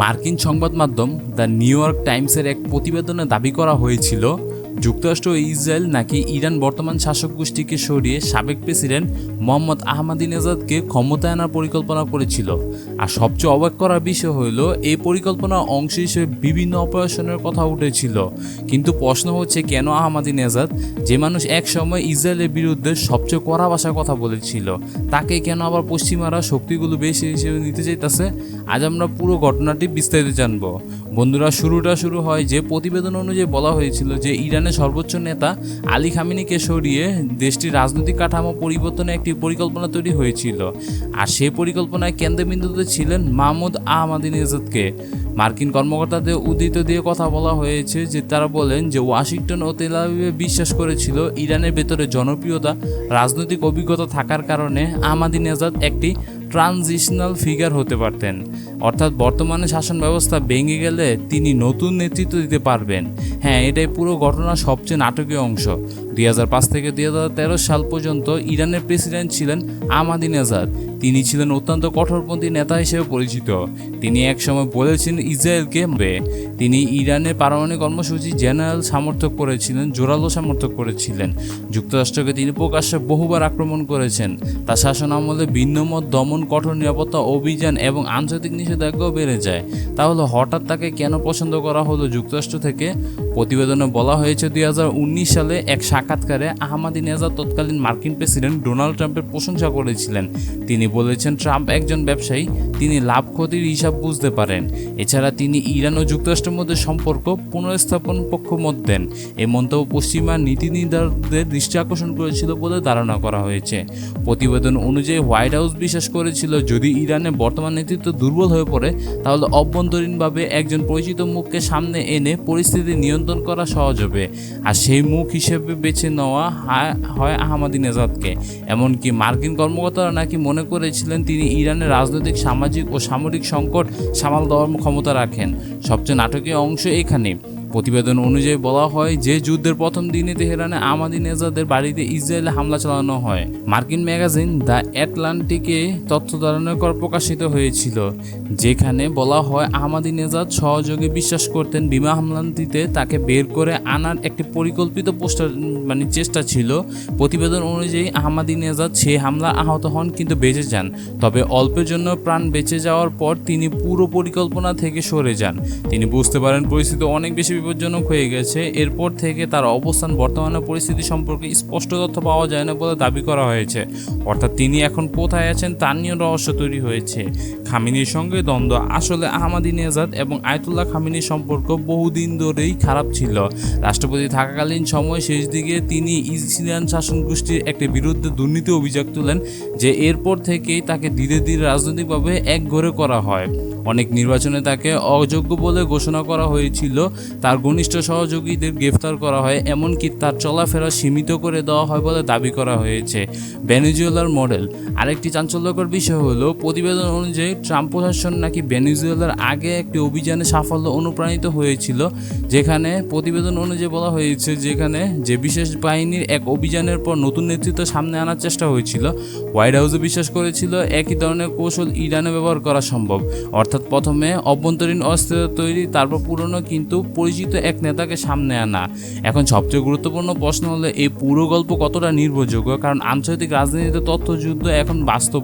মার্কিন সংবাদ মাধ্যম দ্য নিউ ইয়র্ক টাইমসের এক প্রতিবেদনে দাবি করা হয়েছিল যুক্তরাষ্ট্র ও ইসরায়েল নাকি ইরান বর্তমান শাসক গোষ্ঠীকে সরিয়ে সাবেক প্রেসিডেন্ট মোহাম্মদ আহমাদিনেজাদকে ক্ষমতায় আনার পরিকল্পনা করেছিল। আর সবচেয়ে অবাক করার বিষয় হল এই পরিকল্পনার অংশ হিসেবে বিভিন্ন অপারেশনের কথা উঠেছিল। কিন্তু প্রশ্ন হচ্ছে, কেন আহমাদিনেজাদ, যে মানুষ এক সময় ইসরায়েলের বিরুদ্ধে সবচেয়ে কড়া ভাষায় কথা বলেছিল, তাকে কেন আবার পশ্চিমারা শক্তিগুলো বেশি হিসেবে নিতে চাইতেছে? আজ আমরা পুরো ঘটনাটি বিস্তারিত জানব। বন্ধুরা, শুরু হয় যে প্রতিবেদন অনুযায়ী বলা হয়েছিল যে ইরানের সর্বোচ্চ নেতা আলী খামেনিকে সরিয়ে দেশটির রাজনৈতিক কাঠামো পরিবর্তনে একটি পরিকল্পনা তৈরি হয়েছিল। আর সেই পরিকল্পনায় কেন্দ্রবিন্দুতে ছিলেন মাহমুদ আহমাদিনেজাদকে। মার্কিন কর্মকর্তাদের উদ্ধৃত দিয়ে কথা বলা হয়েছে যে তারা বলেন যে ওয়াশিংটন ও তেল আবিবে বিশ্বাস করেছিল ইরানের ভেতরে জনপ্রিয়তা, রাজনৈতিক অভিজ্ঞতা থাকার কারণে আহমাদিনেজাদ একটি ট্রানজিশনাল ফিগার হতে পারতেন। অর্থাৎ বর্তমানে শাসন ব্যবস্থা ভেঙে গেলে তিনি নতুন নেতৃত্ব দিতে পারবেন। হ্যাঁ, এটাই পুরো ঘটনার সবচেয়ে নাটকীয় অংশ। 2005 থেকে 2013 সাল পর্যন্ত ইরানের প্রেসিডেন্ট ছিলেন আহমাদিনেজাদ। তিনি ছিলেন অত্যন্ত কঠোরপন্থী নেতা হিসেবে পরিচিত। তিনি একসময় বলেছেন ইসরায়েলকে তিনি ইরানের পারমাণবিক কর্মসূচি জেনারেল সমর্থক করেছিলেন, জোরালো সমর্থক করেছিলেন। যুক্তরাষ্ট্রকে তিনি প্রকাশ্যে বহুবার আক্রমণ করেছেন। তার শাসন আমলে ভিন্নমত দমন, কঠোর নিরাপত্তা অভিযান এবং আন্তর্জাতিক নিষেধাজ্ঞাও বেড়ে যায়। তাহলে হঠাৎ তাকে কেন পছন্দ করা হলো যুক্তরাষ্ট্র থেকে? প্রতিবেদনে বলা হয়েছে 2019 সালে এক সাক্ষাৎকারে আহমাদিনেজাদ তৎকালীন মার্কিন প্রেসিডেন্ট ডোনাল্ড ট্রাম্পের প্রশংসা করেছিলেন। তিনি বলেছেন ট্রাম্প একজন ব্যবসায়ী, তিনি লাভ ক্ষতির হিসাব বুঝতে পারেন। এছাড়া তিনি ইরান ও যুক্তরাষ্ট্রের মধ্যে সম্পর্ক পুনঃস্থাপন পক্ষমত দেন। এই মন্তব্য পশ্চিমা নীতি নির্ধারকদের দৃষ্টি আকর্ষণ করেছিল বলে ধারণা করা হয়েছে। প্রতিবেদন অনুযায়ী হোয়াইট হাউস বিশ্বাস করেছিল যদি ইরানের বর্তমান নেতৃত্ব দুর্বল হয়ে পড়ে তাহলে অভ্যন্তরীণভাবে একজন পরিচিত মুখকে সামনে এনে পরিস্থিতি নিয়ন্ত্রণ করা সহজ হবে। আর সেই মুখ হিসেবে বেছে নেওয়া হয় আহমাদিনেজাদকে। এমনকি মার্কিন কর্মকর্তারা নাকি মনে করেছিলেন তিনি ইরানের রাজনৈতিক, সামাজিক ও সামরিক সংকট সামাল দেওয়ার ক্ষমতা রাখেন। সবচেয়ে নাটকীয় অংশ এখানে। প্রতিবেদন অনুযায়ী বলা হয় যে যুদ্ধের প্রথম দিনে তেহরানে আহমাদিনেজাদের বাড়িতে ইসরায়েলে হামলা চালানো হয়। মার্কিন ম্যাগাজিন দ্য অ্যাটলান্টিকে তথ্য ধারণের পর প্রকাশিত হয়েছিল, যেখানে বলা হয় আহমাদিনেজাদ সহযোগে বিশ্বাস করতেন বিমান হামলাটিতে তাকে বের করে আনার একটি পরিকল্পিত চেষ্টা ছিল। প্রতিবেদন অনুযায়ী আহমাদিনেজাদ সেই হামলা আহত হন কিন্তু বেঁচে যান। তবে অল্পের জন্য প্রাণ বেঁচে যাওয়ার পর তিনি পুরো পরিকল্পনা থেকে সরে যান। তিনি বুঝতে পারেন পরিস্থিতি অনেক বেশি বিপজ্জনক হয়ে গেছে। এরপর থেকে তার অবস্থান, বর্তমানে পরিস্থিতি সম্পর্কে স্পষ্ট তথ্য পাওয়া যায় না বলে দাবি করা হয়েছে। অর্থাৎ তিনি এখন কোথায় আছেন তা নিয়ে রহস্য তৈরি হয়েছে। খামেনির সঙ্গে দ্বন্দ্ব। আসলে আহমাদিনেজাদ এবং আয়াতুল্লাহ খামেনির সম্পর্ক বহুদিন ধরেই খারাপ ছিল। রাষ্ট্রপতি থাকাকালীন সময় শেষ দিকে তিনি ইরান শাসন গোষ্ঠীর একটি বিরুদ্ধে দুর্নীতি অভিযোগ তুলেন, যে এরপর থেকেই তাকে ধীরে ধীরে রাজনৈতিকভাবে একঘরে করা হয়। অনেক নির্বাচনে তাকে অযোগ্য বলে ঘোষণা করা হয়েছিল। তার ঘনিষ্ঠ সহযোগীদের গ্রেফতার করা হয়, এমনকি তার চলাফেরা সীমিত করে দেওয়া হয় বলে দাবি করা হয়েছে। ভেনেজুয়েলার মডেল। আরেকটি চাঞ্চল্যকর বিষয় হলো প্রতিবেদন অনুযায়ী ট্রাম্প প্রশাসন নাকি ভেনেজুয়েলার আগে একটি অভিযানে সাফল্য অনুপ্রাণিত হয়েছিল, যেখানে প্রতিবেদন অনুযায়ী বলা হয়েছে যেখানে যে বিশেষ বাহিনীর এক অভিযানের পর নতুন নেতৃত্ব সামনে আনার চেষ্টা হয়েছিল। হোয়াইট হাউসে বিশ্বাস করেছিল একই ধরনের কৌশল ইরানে ব্যবহার করা সম্ভব। অর্থাৎ প্রথমে অভ্যন্তরীণ অস্থিরতা তৈরি, তারপর পুরনো কিন্তু পরিচিত এক নেতাকে সামনে আনা। এখন সবচেয়ে গুরুত্বপূর্ণ প্রশ্ন হলো এই পুরো গল্প কতটা নির্ভরযোগ্য? কারণ আন্তর্জাতিক রাজনীতিতে তথ্যযুদ্ধ এখন বাস্তব।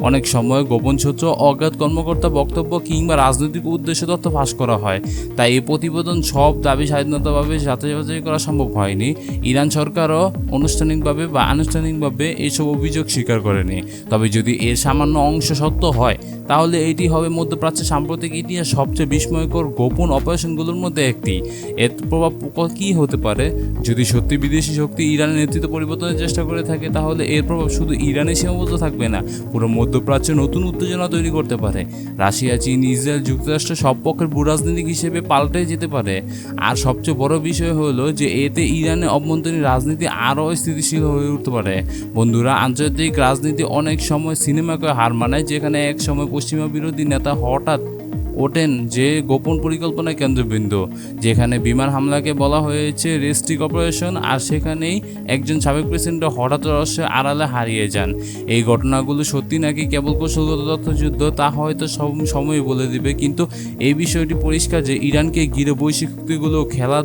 অনেক সময় গোপন সূত্র, অজ্ঞাত কর্মকর্তা বক্তব্য কিংবা রাজনৈতিক উদ্দেশ্যে তথ্য ফাঁস করা হয়। তাই এই প্রতিবেদন সব দাবি স্বাধীনতাভাবে যাচাই করা সম্ভব হয়নি। ইরান সরকারও আনুষ্ঠানিকভাবে বা আনুষ্ঠানিকভাবে এইসব অভিযোগ স্বীকার করেনি। তবে যদি এর সামান্য অংশ সত্য হয় তাহলে এটি হবে মধ্যপ্রাচ্যের সাম্প্রতিক ইতিহাস সবচেয়ে বিস্ময়কর গোপন অপারেশনগুলোর মধ্যে একটি। এর প্রভাব কী হতে পারে? যদি সত্যি বিদেশি শক্তি ইরানের নেতৃত্ব পরিবর্তনের চেষ্টা করে থাকে তাহলে এর প্রভাব শুধু ইরানে সীমাবদ্ধ থাকবে না, পুরো মধ্যপ্রাচ্যে নতুন উত্তেজনা তৈরি করতে পারে। রাশিয়া, চীন, ইসরায়েল, যুক্তরাষ্ট্র সব পক্ষের ভূরাজনৈতিক হিসেবে পাল্টে যেতে পারে। আর সবচেয়ে বড় বিষয় হলো যে এতে ইরানের অভ্যন্তরীণ রাজনীতি আরও স্থিতিশীল হয়ে উঠতে পারে। বন্ধুরা, আন্তর্জাতিক রাজনীতি অনেক সময় সিনেমাকে হার মানায়, যেখানে এক সময় পশ্চিমা বিরোধী নেতা হঠাৎ ওঠেন যে গোপন পরিকল্পনা কেন্দ্রবিন্দু, যেখানে বিমান হামলাকে বলা হয়েছে রেস্ট্রিক অপারেশন, আর সেখানেই একজন সাবেক প্রেসিডেন্ট হঠাৎ রহস্যের আড়ালে হারিয়ে যান। এই ঘটনাগুলো সত্যি নাকি কেবল কৌশলগত তথ্যযুদ্ধ তা হয়তো সময় বলে দিবে, কিন্তু এই বিষয়টি পরিষ্কার যে ইরানকে ঘিরে বৈশ্বিক শক্তিগুলো খেলা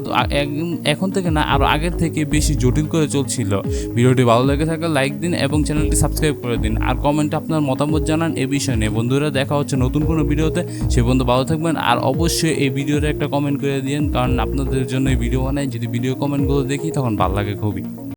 এখন থেকে না আরও আগের থেকে বেশি জটিল করে চলছিল। ভিডিওটি ভালো লেগে থাকলে লাইক দিন এবং চ্যানেলটি সাবস্ক্রাইব করে দিন, আর কমেন্টে আপনার মতামত জানান এ বিষয় নিয়ে। বন্ধুরা, দেখা হচ্ছে নতুন কোনো ভিডিওতে, সে পর্যন্ত ভালো থাকবেন। আর অবশ্যই এই ভিডিওতে একটা কমেন্ট করে দিন, কারণ আপনাদের জন্য এই ভিডিও বানাই, যদি ভিডিও কমেন্টগুলো দেখি তখন ভালো লাগে খুবই।